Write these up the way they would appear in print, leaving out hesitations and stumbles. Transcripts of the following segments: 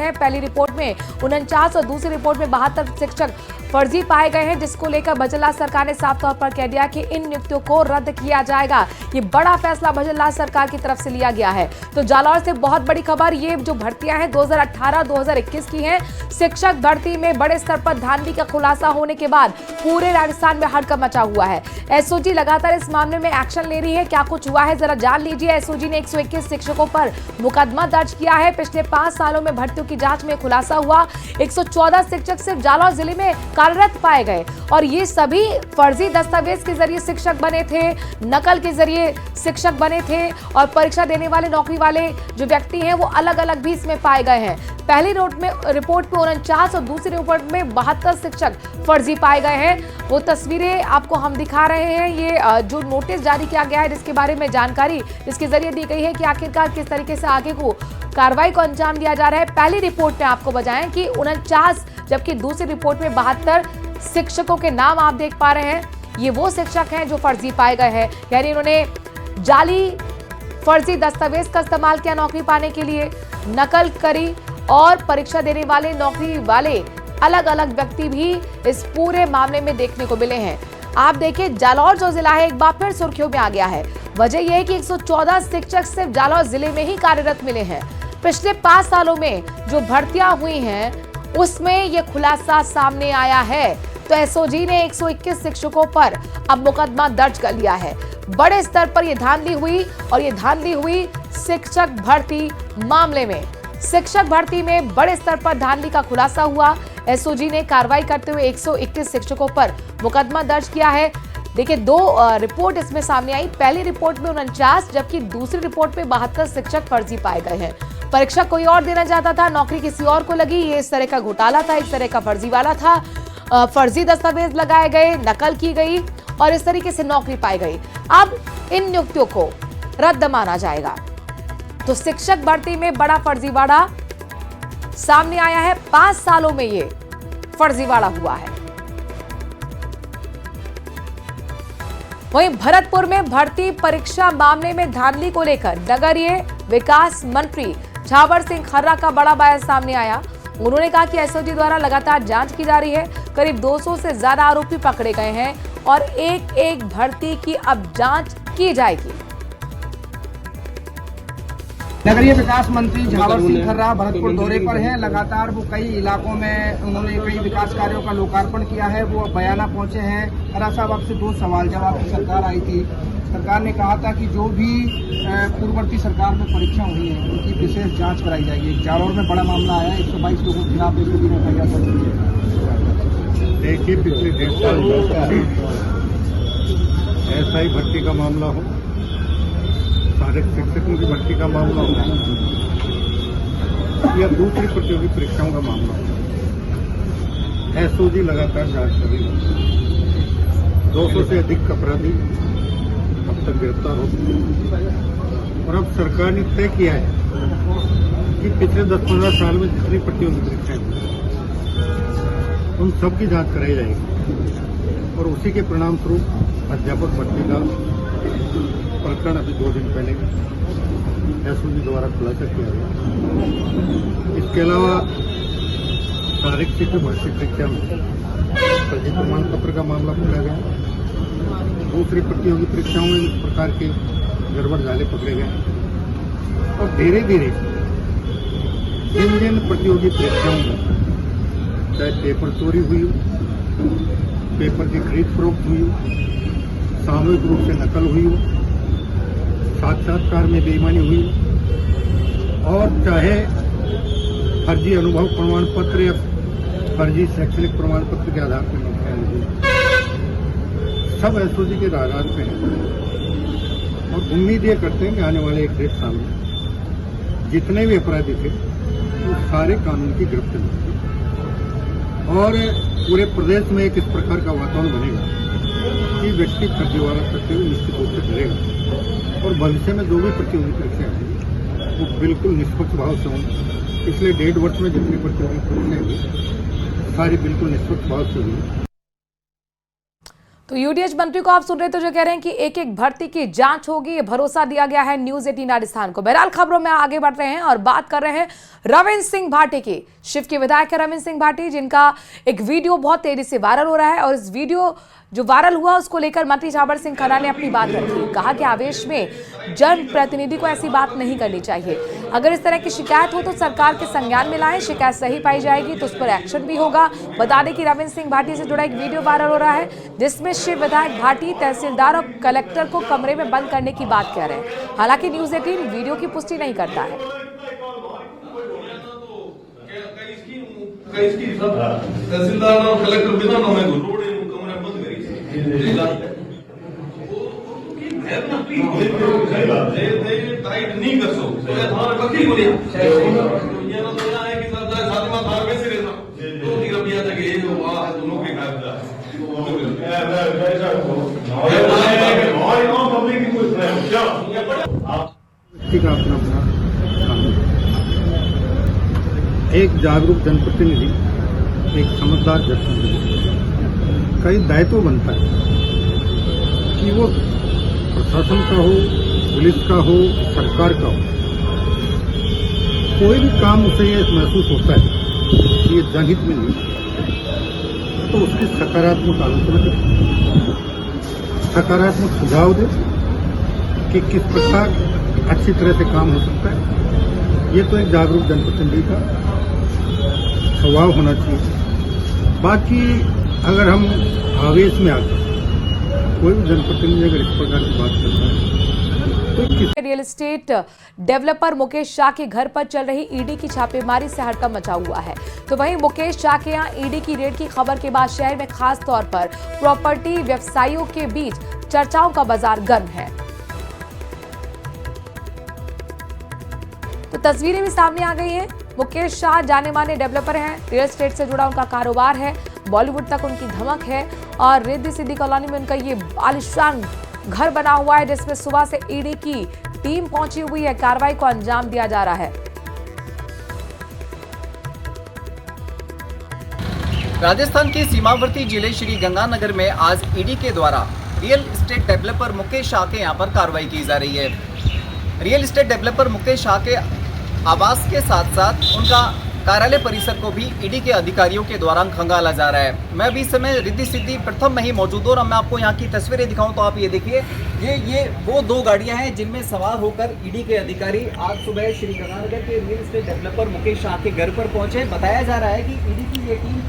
हैं। पहली रिपोर्ट में 49 और दूसरी रिपोर्ट में 72 शिक्षक फर्जी पाए गए हैं, जिसको लेकर भजनलाल सरकार ने साफ तौर पर कह दिया कि इन नियुक्तियों को रद्द किया जाएगा। ये बड़ा फैसला भजनलाल सरकार की तरफ से लिया गया है। तो जालौर से बहुत बड़ी खबर, ये जो भर्तियां हैं 2018-2021 की हैं। शिक्षक भर्ती में बड़े स्तर पर धांधली का खुलासा होने के बाद पूरे राजस्थान में हड़कंप मचा हुआ है। एसओजी लगातार इस मामले में एक्शन ले रही है। क्या कुछ हुआ है जरा जान लीजिए। एसओजी ने 121 शिक्षकों पर मुकदमा दर्ज किया है। पिछले 5 सालों में भर्तियों की जांच में खुलासा हुआ 114 शिक्षक सिर्फ जालौर जिले में कार्यरत पाए गए और ये सभी फर्जी दस्तावेज के जरिए शिक्षक बने थे, नकल के जरिए शिक्षक बने थे और परीक्षा देने वाले नौकरी वाले जो व्यक्ति हैं वो अलग अलग भी इसमें पाए गए हैं। पहली रिपोर्ट में 49 और दूसरी रिपोर्ट में 72 शिक्षक फर्जी पाए गए हैं। वो तस्वीरें आपको हम दिखा रहे हैं। ये जो नोटिस जारी किया गया है जिसके बारे में जानकारी इसके जरिए दी गई है कि आखिरकार किस तरीके से आगे को कार्रवाई को अंजाम दिया जा रहा है। पहली रिपोर्ट में आपको बताएं कि 49, जबकि दूसरी रिपोर्ट में 72 शिक्षकों के नाम आप देख पा रहे हैं। ये वो शिक्षक हैं जो फर्जी पाए गए हैं, यानी इन्होंने जाली फर्जी दस्तावेज का इस्तेमाल किया नौकरी पाने के लिए, नकल करी और परीक्षा देने वाले नौकरी वाले अलग अलग व्यक्ति भी इस पूरे मामले में देखने को मिले हैं। आप देखिए जालौर जो जिला है एक बार फिर सुर्खियों में आ गया है। वजह यह है कि 114 शिक्षक सिर्फ जालौर जिले में ही कार्यरत मिले हैं। पिछले 5 सालों में जो भर्तियां हुई हैं उसमें यह खुलासा सामने आया है। तो एसओजी ने 121 शिक्षकों पर अब मुकदमा दर्ज कर लिया है। बड़े स्तर पर यह धांधली हुई और ये धांधली हुई शिक्षक भर्ती मामले में। शिक्षक भर्ती में बड़े स्तर पर धांधली का खुलासा हुआ। एसओजी ने कार्रवाई करते हुए 121 शिक्षकों पर मुकदमा दर्ज किया है। देखिए 2 रिपोर्ट इसमें सामने आई। पहली रिपोर्ट में 49, जबकि दूसरी रिपोर्ट में 72 शिक्षक फर्जी पाए गए हैं। परीक्षा कोई और देना चाहता था, नौकरी किसी और को लगी। ये इस तरह का घोटाला था, इस तरह का फर्जी वाला था। फर्जी दस्तावेज लगाए गए, नकल की गई और इस तरीके से नौकरी पाई गई। अब इन नियुक्तियों को रद्द माना जाएगा। तो शिक्षक भर्ती में बड़ा फर्जीवाड़ा सामने आया है। 5 सालों में ये फर्जीवाड़ा हुआ है। वहीं भरतपुर में भर्ती परीक्षा मामले में धांधली को लेकर नगरीय विकास मंत्री झावर सिंह खर्रा का बड़ा बयान सामने आया। उन्होंने कहा कि एसओजी द्वारा लगातार जांच की जा रही है। करीब 200 से ज्यादा आरोपी पकड़े गए हैं और एक एक भर्ती की अब जांच की जाएगी। नगरीय विकास मंत्री झावर सिंह खर्रा भरतपुर दौरे पर हैं। लगातार वो कई इलाकों में उन्होंने कई विकास कार्यों का लोकार्पण किया है। वो बयाना पहुंचे हैं। खर्रा साहब आपसे 2 सवाल। जब आपकी सरकार आई थी, सरकार ने कहा था कि जो भी पूर्ववर्ती सरकार में परीक्षा हुई है उनकी विशेष जांच कराई जाएगी। जालौर में बड़ा मामला आया, 122 लोगों के खिलाफ एसओजी ने फैसला किया। देखिए पिछले 1.5 साल में ऐसा ही भर्ती का मामला हो, सारे शिक्षकों की भर्ती का मामला हो या दूसरी प्रतियोगी परीक्षाओं का मामला हो, एसओजी लगातार जांच कर रही है। 200 से अधिक अपराधी अब तक गिरफ्तार हो चुके हैं और अब सरकार ने तय किया है कि पिछले 10-15 साल में जितनी प्रतियोगी परीक्षाएं उन सब की जांच कराई जाएगी और उसी के परिणाम स्वरूप अध्यापक भर्ती का प्रकरण अभी 2 दिन पहले एसओजी द्वारा खुलासा किया गया। इसके अलावा शारीरिक शिक्षा भर्ती परीक्षा में फर्जी प्रमाण पत्र का मामला खोला गया। दूसरी प्रतियोगी परीक्षाओं में इस प्रकार के गड़बड़ झाले पकड़े गए और धीरे धीरे जिन प्रतियोगी परीक्षाओं में चाहे पेपर चोरी हुई हो, पेपर की खरीद फरोख्त हुई हो, सामूहिक रूप से नकल हुई हो, साक्षात्कार में बेईमानी हुई और चाहे फर्जी अनुभव प्रमाण पत्र या फर्जी शैक्षणिक प्रमाण पत्र के आधार पर नौकरियां हुई, सब एसओजी के आधार पे हैं और उम्मीद ये करते हैं कि आने वाले 1-1.5 साल में जितने भी अपराधी थे वो सारे कानून की गिरफ्त में और पूरे प्रदेश में एक इस प्रकार का वातावरण बनेगा कि व्यक्ति फर्जीवाड़ा करते हुए निश्चित रूप से डरेगा और भविष्य में जो भी प्रतियोगी परीक्षाएं होंगी वो बिल्कुल निष्पक्ष भाव से होंगी। पिछले 1.5 वर्ष में जितनी प्रतियोगी परीक्षाएं हुई सारी बिल्कुल निष्पक्ष भाव से हुई। तो यूडीएच मंत्री को आप सुन रहे थे जो कह रहे हैं कि एक एक भर्ती की जांच होगी, ये भरोसा दिया गया है न्यूज 18 राजस्थान को। बहरहाल खबरों में आगे बढ़ रहे हैं और बात कर रहे हैं रविंद्र सिंह भाटी की। शिव के विधायक है रविंद्र सिंह भाटी, जिनका एक वीडियो बहुत तेजी से वायरल हो रहा है और इस वीडियो जो वायरल हुआ उसको लेकर मंत्री झावर सिंह खन्ना ने अपनी बात रखी। कहा कि आवेश में जनप्रतिनिधि को ऐसी बात नहीं करनी चाहिए। अगर इस तरह की शिकायत हो तो सरकार के संज्ञान में लाएं, शिकायत सही पाई जाएगी तो उस पर एक्शन भी होगा। बता दें कि रविंद्र सिंह भाटी से जुड़ा एक वीडियो वायरल हो रहा है जिसमें शिव विधायक भाटी तहसीलदार और कलेक्टर को कमरे में बंद करने की बात कह रहे हैं। हालांकि न्यूज 18 वीडियो की पुष्टि नहीं करता है। तहसीलदार और कलेक्टर बिना नामे रोड कमरे बंद करी टाइट नहीं कर सकते वकील बोलिए ये ना तो है कि साथ में थार में से रहना तो ठीक है भैया तक ये जो वहां है दोनों के कागज पब्लिक की कोई क्या व्यक्ति का अपना अपना काम है। एक जागरूक जनप्रतिनिधि, एक समझदार जनप्रतिनिधि का एक दायित्व बनता है कि वो प्रशासन का हो, पुलिस का हो, सरकार का हो, कोई भी काम उसे ये महसूस होता है कि ये जनहित में नहीं, तो उसकी सकारात्मक आलोचना करे, सकारात्मक सुझाव दे कि किस प्रकार अच्छी तरह से काम हो सकता है। ये तो एक जागरूक जनप्रतिनिधि का स्वभाव होना चाहिए। बाकी अगर हम आवेश में आकर कोई भी जनप्रतिनिधि अगर इस प्रकार की बात करता है तो real estate developer Mukesh Shah के घर पर चल रही ईडी की छापेमारी से हड़कंप मचा हुआ है। तो वहीं मुकेश शाह के यहां ईडी की रेड की खबर के बाद शहर में खास तौर पर प्रॉपर्टी व्यवसायियों के बीच चर्चाओं का बाजार गर्म है। तो तस्वीरें भी सामने आ गई हैं। मुकेश शाह जाने माने डेवलपर हैं, रियल एस्टेट से जुड़ा उनका कारोबार है, बॉलीवुड तक उनकी धमक है और रिद्धि सिद्धि कॉलोनी में उनका ये आलिशान घर बना हुआ है जिसमें सुबह से ईडी की टीम पहुंची हुई है। कार्रवाई को अंजाम दिया जा रहा है। राजस्थान के सीमावर्ती जिले श्री गंगानगर में आज ईडी के द्वारा real estate developer Mukesh Shah के यहां पर कार्रवाई की जा रही है। Real estate developer Mukesh Shah के आवास के साथ साथ उनका कार्यालय परिसर को भी ईडी के अधिकारियों के द्वारा खंगाला जा रहा है। मैं अभी इस समय रिद्धि सिद्धि प्रथम में ही मौजूद हूं और मैं आपको यहाँ की तस्वीरें दिखाऊं तो आप ये देखिए, ये वो दो गाड़ियां हैं जिनमें सवार होकर ईडी के अधिकारी आज सुबह श्री गंगानगर के real estate developer Mukesh Shah के घर पर पहुंचे। बताया जा रहा है कि ईडी की ये टीम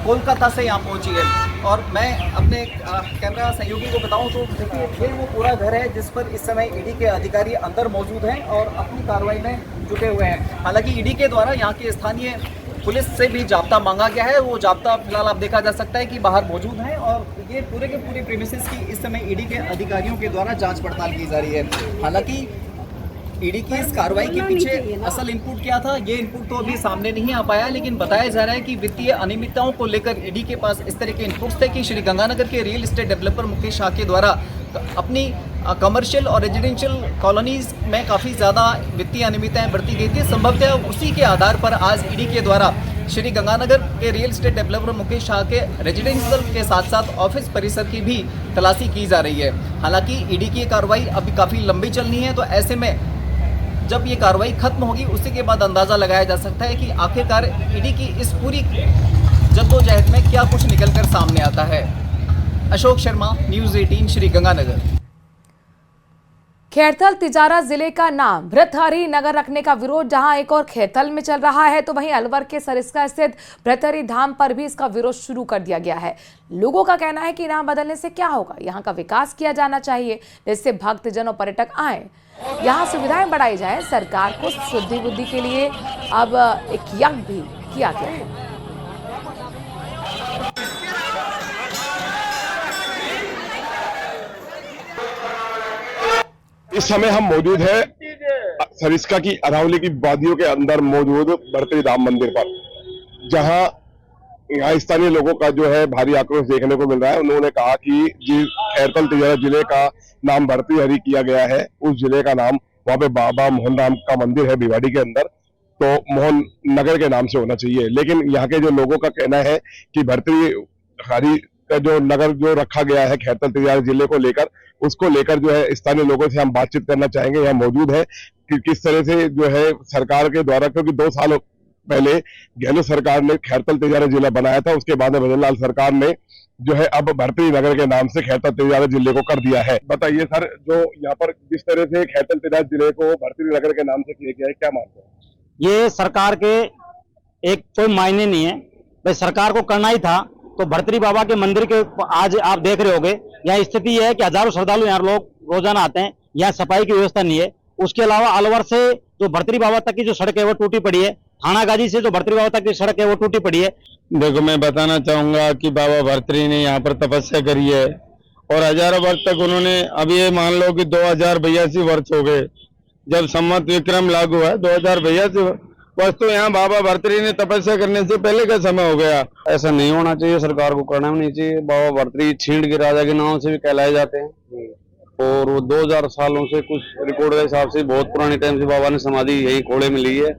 कोलकाता से यहाँ पहुंची है और मैं अपने कैमरा सहयोगी को बताऊं तो देखिए ये वो पूरा घर है जिस पर इस समय ईडी के अधिकारी अंदर मौजूद हैं और अपनी कार्रवाई में जुटे हुए हैं। हालांकि ईडी के द्वारा यहाँ के स्थानीय पुलिस से भी जाब्ता मांगा गया है, वो जाब्ता फिलहाल आप देखा जा सकता है कि बाहर मौजूद है और ये पूरे के पूरे प्रीमिसेस की इस समय ईडी के अधिकारियों के द्वारा जांच पड़ताल की जा रही है। हालांकि ईडी की इस कार्रवाई के पीछे असल इनपुट क्या था, ये इनपुट तो अभी सामने नहीं आ पाया, लेकिन बताया जा रहा है कि वित्तीय अनियमितताओं को लेकर ईडी के पास इस तरह के इनपुट्स थे कि श्री गंगानगर के real estate developer Mukesh Shah के द्वारा अपनी कमर्शियल और रेजिडेंशियल कॉलोनीज में काफ़ी ज़्यादा वित्तीय अनियमितताएं बरती गई थी। संभवतः उसी के आधार पर आज ईडी के द्वारा श्री गंगानगर के real estate developer Mukesh Shah के रेजिडेंशियल के साथ साथ ऑफिस परिसर की भी तलाशी की जा रही है। हालांकि ईडी की कार्रवाई अभी काफ़ी लंबी चलनी है, तो ऐसे में जब ये कार्रवाई खत्म होगी उसी के बाद अंदाज़ा लगाया जा सकता है कि आखिरकार ईडी की इस पूरी जद्दोजहद में क्या कुछ निकलकर सामने आता है। अशोक शर्मा, न्यूज़ 18 श्री गंगानगर। खैरथल तिजारा जिले का नाम भृतहरि नगर रखने का विरोध जहां एक और खैरथल में चल रहा है, तो वहीं अलवर के सरिस्का स्थित भृतहरि धाम पर भी इसका विरोध शुरू कर दिया गया है। लोगों का कहना है कि नाम बदलने से क्या होगा, यहां का विकास किया जाना चाहिए जिससे भक्तजन और पर्यटक आए, यहां सुविधाएं बढ़ाई जाए। सरकार को शुद्धि बुद्धि के लिए अब एक यज्ञ भी किया गया है। इस समय हम मौजूद है सरिस्का की अरावली की वादियों के अंदर मौजूद भृतहरि धाम मंदिर पर, जहां यहाँ स्थानीय लोगों का जो है भारी आक्रोश देखने को मिल रहा है। उन्होंने कहा कि खैरथल तिजारा जिले का नाम भर्तृहरि किया गया है, उस जिले का नाम वहाँ पे बाबा मोहन राम का मंदिर है भिवाड़ी के अंदर, तो मोहन नगर के नाम से होना चाहिए। लेकिन यहाँ के जो लोगों का कहना है कि भर्तृहरि का जो नगर जो रखा गया है खैरतल तिजारत जिले को लेकर, उसको लेकर जो है स्थानीय लोगों से हम बातचीत करना चाहेंगे। यहाँ मौजूद है कि किस तरह से जो है सरकार के द्वारा, क्योंकि 2 साल पहले गहलोत सरकार ने खैरतल तिजारत जिला बनाया था, उसके बाद में भजनलाल सरकार ने जो है अब भर्तरी नगर के नाम से खैरतल तिजारत जिले को कर दिया है। बताइए सर, जो यहाँ पर जिस तरह से खैरतल तिजारत जिले को भर्तरी नगर के नाम से किया गया है, क्या मानते हैं? ये सरकार के एक कोई मायने नहीं है भाई, सरकार को करना ही था तो भर्तरी बाबा के मंदिर के आज आप देख रहे होंगे यहाँ स्थिति है कि हजारों श्रद्धालु यहाँ लोग रोजाना आते हैं, यहाँ सफाई की व्यवस्था नहीं है। उसके अलावा अलवर से जो भर्तरी बाबा तक की जो सड़क है वो टूटी पड़ी है, थाना गाजी से जो भर्तरी बाबा तक की सड़क है वो टूटी पड़ी है। देखो, मैं बताना चाहूंगा कि बाबा भर्तरी ने यहाँ पर तपस्या करी है और हजारों वर्ष तक उन्होंने, अब ये मान लो कि 2082 वर्ष हो गए जब संवत विक्रम लागू है, 2082 वर्ष तो यहाँ बाबा भर्तरी ने तपस्या करने से पहले का समय हो गया। ऐसा नहीं होना चाहिए, सरकार को करना भी नहीं चाहिए। बाबा भर्तरी छींड़ के राजा के नाम से भी कहलाए जाते हैं और वो 2000 सालों से कुछ रिकॉर्ड के हिसाब से बहुत पुराने टाइम से बाबा ने समाधि यही खोड़े में ली है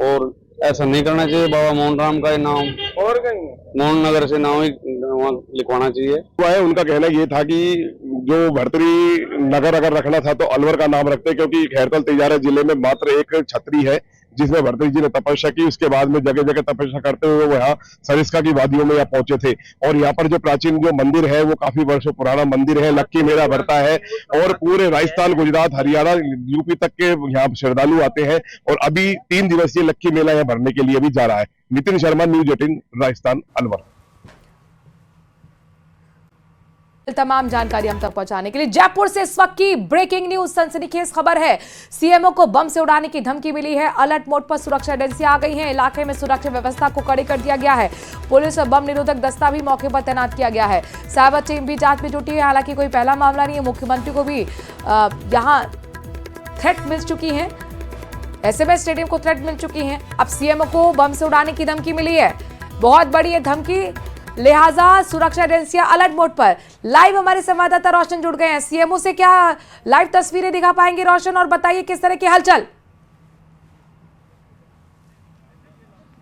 और ऐसा नहीं करना चाहिए। बाबा मोहन राम का नाम और कहीं मोहन नगर से नाम ही लिखवाना चाहिए। वह उनका कहना ये था कि जो भर्तरी नगर अगर रखना था तो अलवर का नाम रखते, क्योंकि खैरतल तिजारत जिले में मात्र एक छतरी है जिसमें भर्तरी जी ने तपस्या की। उसके बाद में जगह जगह तपस्या करते हुए वो यहाँ सरिस्का की वादियों में यहाँ पहुंचे थे और यहाँ पर जो प्राचीन जो मंदिर है वो काफी वर्षों पुराना मंदिर है, लक्की मेला भरता है और पूरे राजस्थान, गुजरात, हरियाणा, यूपी तक के यहाँ श्रद्धालु आते हैं और अभी 3 दिवसीय लक्की मेला यहाँ भरने के लिए भी जा रहा है। नितिन शर्मा, न्यूज 18, राजस्थान, अलवर। तमाम जानकारी हम तक पहुंचाने के लिए जयपुर से इस वक्त की ब्रेकिंग न्यूज, सनसनीखेज खबर है। सीएमओ को बम से उड़ाने की धमकी मिली है। अलर्ट मोड पर सुरक्षा एजेंसियां आ गई हैं। इलाके में सुरक्षा व्यवस्था को कड़ी कर दिया गया है। पुलिस और बम निरोधक दस्ता भी मौके पर तैनात किया गया है। साइबर टीम भी जांच में जुटी है। हालांकि कोई पहला मामला नहीं है। मुख्यमंत्री को भी यहां थ्रेट मिल चुकी है, एसएमएस स्टेडियम को थ्रेट मिल चुकी है। अब सीएमओ को बम से उड़ाने की धमकी मिली है। बहुत बड़ी है धमकी, लिहाजा सुरक्षा एजेंसियां अलर्ट मोड पर। लाइव हमारे संवाददाता रोशन जुड़ गए हैं। सीएमओ से क्या लाइव तस्वीरें दिखा पाएंगे रोशन, और बताइए किस तरह की हलचल?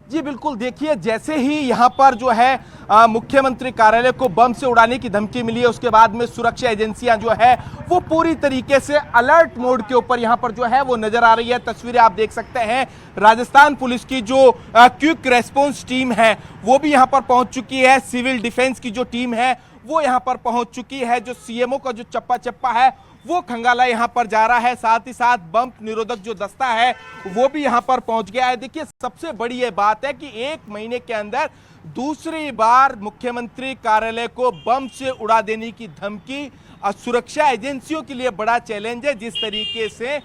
जी बिल्कुल, देखिए जैसे ही यहाँ पर जो है मुख्यमंत्री कार्यालय को बम से उड़ाने की धमकी मिली है, उसके बाद में सुरक्षा एजेंसियां जो है वो पूरी तरीके से अलर्ट मोड के ऊपर यहाँ पर जो है वो नजर आ रही है। तस्वीरें आप देख सकते हैं। राजस्थान पुलिस की जो क्विक रेस्पॉन्स टीम है वो भी यहाँ पर पहुंच चुकी है। सिविल डिफेंस की जो टीम है वो यहाँ पर पहुंच चुकी है। जो सीएमओ का जो चप्पा चप्पा है वो खंगाला यहाँ पर जा रहा है। साथ ही साथ बम निरोधक जो दस्ता है वो भी यहाँ पर पहुंच गया है। देखिए सबसे बड़ी ये बात है कि 1 महीने के अंदर दूसरी बार मुख्यमंत्री कार्यालय को बम से उड़ा देने की धमकी सुरक्षा एजेंसियों के लिए बड़ा चैलेंज है। जिस तरीके से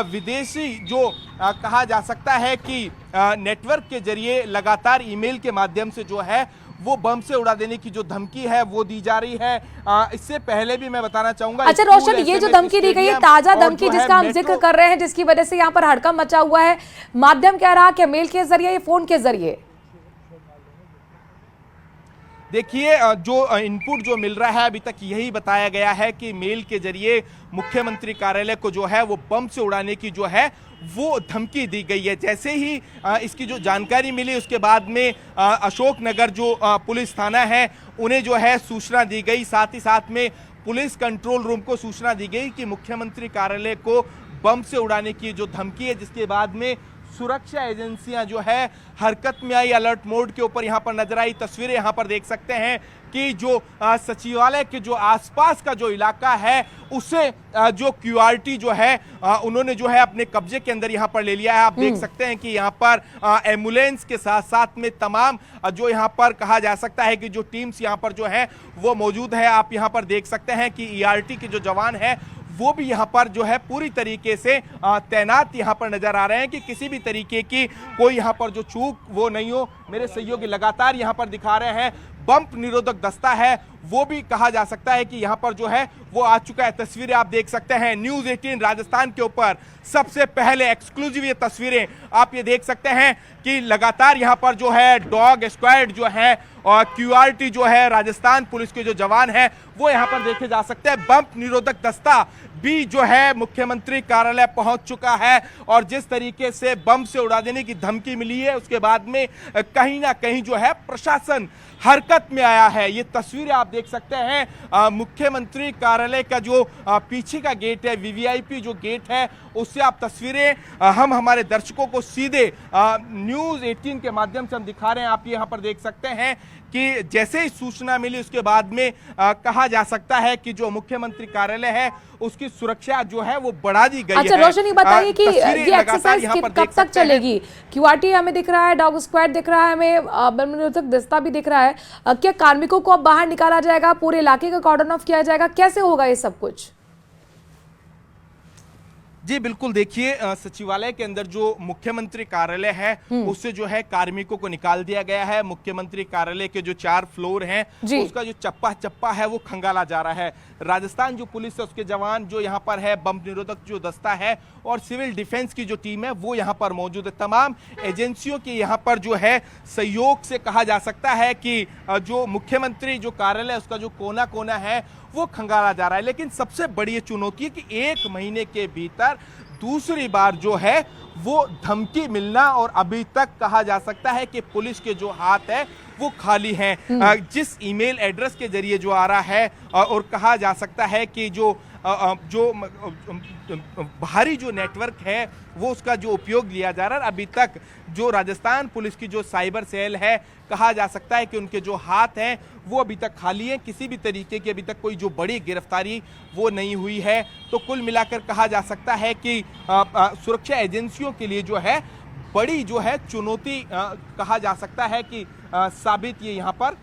विदेशी जो कहा जा सकता है कि नेटवर्क के जरिए लगातार ईमेल के माध्यम से जो है वो बम से उड़ा देने की जो धमकी है वो दी जा रही है। इससे पहले भी मैं बताना चाहूंगा। अच्छा रोशन, ये जो धमकी दी गई है, ताजा धमकी जिसका हम जिक्र कर रहे हैं, जिसकी वजह से यहाँ पर हड़कंप मचा हुआ है, माध्यम क्या रहा? क्या मेल के जरिए या फोन के जरिए? देखिए जो इनपुट जो मिल रहा है अभी तक यही बताया गया है कि मेल के जरिए मुख्यमंत्री कार्यालय को जो है वो बम से उड़ाने की जो है वो धमकी दी गई है। जैसे ही इसकी जो जानकारी मिली उसके बाद में अशोकनगर जो पुलिस थाना है उन्हें जो है सूचना दी गई। साथ ही साथ में पुलिस कंट्रोल रूम को सूचना दी गई कि मुख्यमंत्री कार्यालय को बम से उड़ाने की जो धमकी है, जिसके बाद में सुरक्षा एजेंसियां जो है हरकत में आई, अलर्ट मोड के ऊपर यहाँ पर नजर आई। तस्वीरें यहाँ पर देख सकते हैं कि जो सचिवालय के जो आसपास का जो इलाका है उसे जो क्यूआरटी जो है उन्होंने जो है अपने कब्जे के अंदर यहाँ पर ले लिया है। आप देख सकते हैं कि यहाँ पर एम्बुलेंस के साथ साथ में तमाम जो यहाँ पर कहा जा सकता है कि जो टीम्स यहाँ पर जो है वो मौजूद है। आप यहाँ पर देख सकते हैं कि ईआरटी के जो जवान है वो भी यहाँ पर जो है पूरी तरीके से तैनात यहाँ पर नजर आ रहे हैं कि किसी भी तरीके की कोई यहाँ पर जो चूक वो नहीं हो। मेरे सहयोगी लगातार यहाँ पर दिखा रहे हैं। बम निरोधक दस्ता है वो भी कहा जा सकता है कि यहाँ पर जो है वो आ चुका है। तस्वीरें आप देख सकते हैं। न्यूज 18 राजस्थान के ऊपर सबसे पहले एक्सक्लूसिव ये तस्वीरें आप ये देख सकते हैं कि लगातार यहाँ पर जो है डॉग स्क्वाड जो है और क्यूआरटी जो है राजस्थान पुलिस के जो जवान है वो यहाँ पर देखे जा सकते हैं। बम निरोधक दस्ता भी जो है मुख्यमंत्री कार्यालय पहुंच चुका है और जिस तरीके से बम से उड़ा देने की धमकी मिली है उसके बाद में कहीं ना कहीं जो है प्रशासन हरकत में आया है। ये तस्वीरें आप देख सकते हैं मुख्यमंत्री कार्यालय का जो पीछे का गेट है, वीवीआईपी जो गेट है, उससे आप तस्वीरें हम हमारे दर्शकों को सीधे न्यूज़ 18 के माध्यम से हम दिखा रहे हैं। आप यहाँ पर देख सकते हैं कि जैसे ही सूचना मिली उसके बाद में कहा जा सकता है कि जो मुख्यमंत्री कार्यालय है उसकी सुरक्षा जो है वो बढ़ा दी गई है। अच्छा रोशन, ये बताइए कि ये एक्सरसाइज कब तक चलेगी? क्यूआरटी हमें दिख रहा है, डॉग स्क्वाड दिख रहा है, हमें बम निरोधक दस्ता भी दिख रहा है। क्या कार्मिकों को अब बाहर निकाला जाएगा, पूरे इलाके का कॉर्डन ऑफ किया जाएगा, कैसे होगा ये सब कुछ? जी बिल्कुल, देखिए सचिवालय के अंदर जो मुख्यमंत्री कार्यालय है उससे जो है कार्मिकों को निकाल दिया गया है। मुख्यमंत्री कार्यालय के जो 4 फ्लोर हैं उसका जो चप्पा चप्पा है वो खंगाला जा रहा है। राजस्थान जो पुलिस है उसके जवान जो यहाँ पर है, बम निरोधक जो दस्ता है और सिविल डिफेंस की जो टीम है वो यहाँ पर मौजूद है। तमाम एजेंसियों के यहाँ पर जो है सहयोग से कहा जा सकता है कि जो मुख्यमंत्री जो कार्यालय है उसका जो कोना कोना है वो खंगाला जा रहा है। लेकिन सबसे बड़ी ये चुनौती है कि 1 महीने के भीतर दूसरी बार जो है वो धमकी मिलना और अभी तक कहा जा सकता है कि पुलिस के जो हाथ है वो खाली हैं। जिस ईमेल एड्रेस के जरिए जो आ रहा है और कहा जा सकता है कि जो बाहरी जो नेटवर्क है वो उसका जो उपयोग लिया जा रहा है, अभी तक जो राजस्थान पुलिस की जो साइबर सेल है कहा जा सकता है कि उनके जो हाथ हैं वो अभी तक खाली हैं। किसी भी तरीके की अभी तक कोई जो बड़ी गिरफ्तारी वो नहीं हुई है। तो कुल मिलाकर कहा जा सकता है कि सुरक्षा एजेंसियों के लिए जो है बड़ी जो है चुनौती कहा जा सकता है कि साबित ये यहाँ पर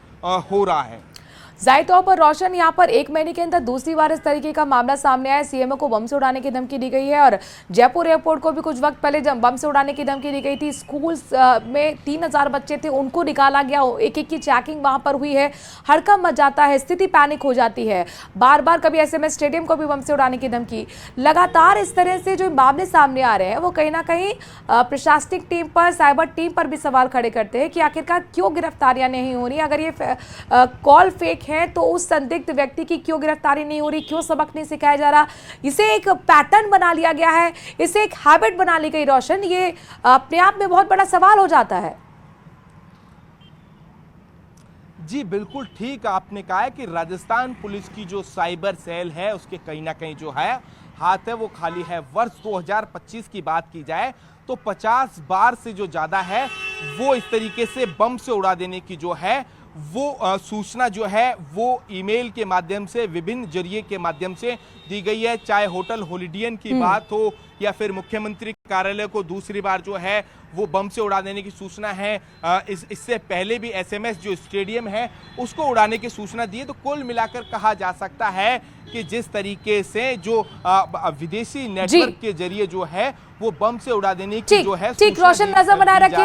हो रहा है। जाहिर तौर पर रोशन, यहाँ पर 1 महीने के अंदर दूसरी बार इस तरीके का मामला सामने आया। सीएमओ को बम से उड़ाने की धमकी दी गई है और जयपुर एयरपोर्ट को भी कुछ वक्त पहले जब बम से उड़ाने की धमकी दी गई थी। स्कूल में 3000 बच्चे थे, उनको निकाला गया, एक एक की चेकिंग वहां पर हुई है। हड़कंप मच जाता है, स्थिति पैनिक हो जाती है। बार बार कभी एसएमएस स्टेडियम को भी बम से उड़ाने की धमकी। लगातार इस तरह से जो मामले सामने आ रहे हैं वो कहीं ना कहीं प्रशासनिक टीम पर, साइबर टीम पर भी सवाल खड़े करते हैं कि आखिरकार क्यों गिरफ्तारियां नहीं हो रही। अगर ये कॉल फेक है तो उस संदिग्ध व्यक्ति की क्यों गिरफ्तारी नहीं हो रही, क्यों सबक नहीं सिखाया जा रहा? इसे एक पैटर्न बना लिया गया है, इसे एक हैबिट बना ली गई। रोशन, ये अपने आप में बहुत बड़ा सवाल हो जाता है। जी बिल्कुल ठीक आपने कहा है कि राजस्थान पुलिस की जो साइबर सेल है उसके कहीं ना कहीं जो है हाथ है वो खाली है। वर्ष 2025 की बात की जाए तो 50 बार से जो ज़्यादा है वो इस तरीके से बम से उड़ा देने की जो है वो सूचना जो है वो ईमेल के माध्यम से, विभिन्न जरिए के माध्यम से दी गई है। चाहे होटल होलिडियन की बात हो या फिर मुख्यमंत्री कार्यालय को दूसरी बार जो है वो बम से उड़ा देने की सूचना है। इससे पहले भी एसएमएस जो स्टेडियम है उसको उड़ाने की सूचना दी है। तो कुल मिलाकर कहा जा सकता है कि जिस तरीके से जो विदेशी नेटवर्क के जरिए जो है वो बम से उड़ा देने की जो है ठीक रोशन, नजर बनाए रखिए।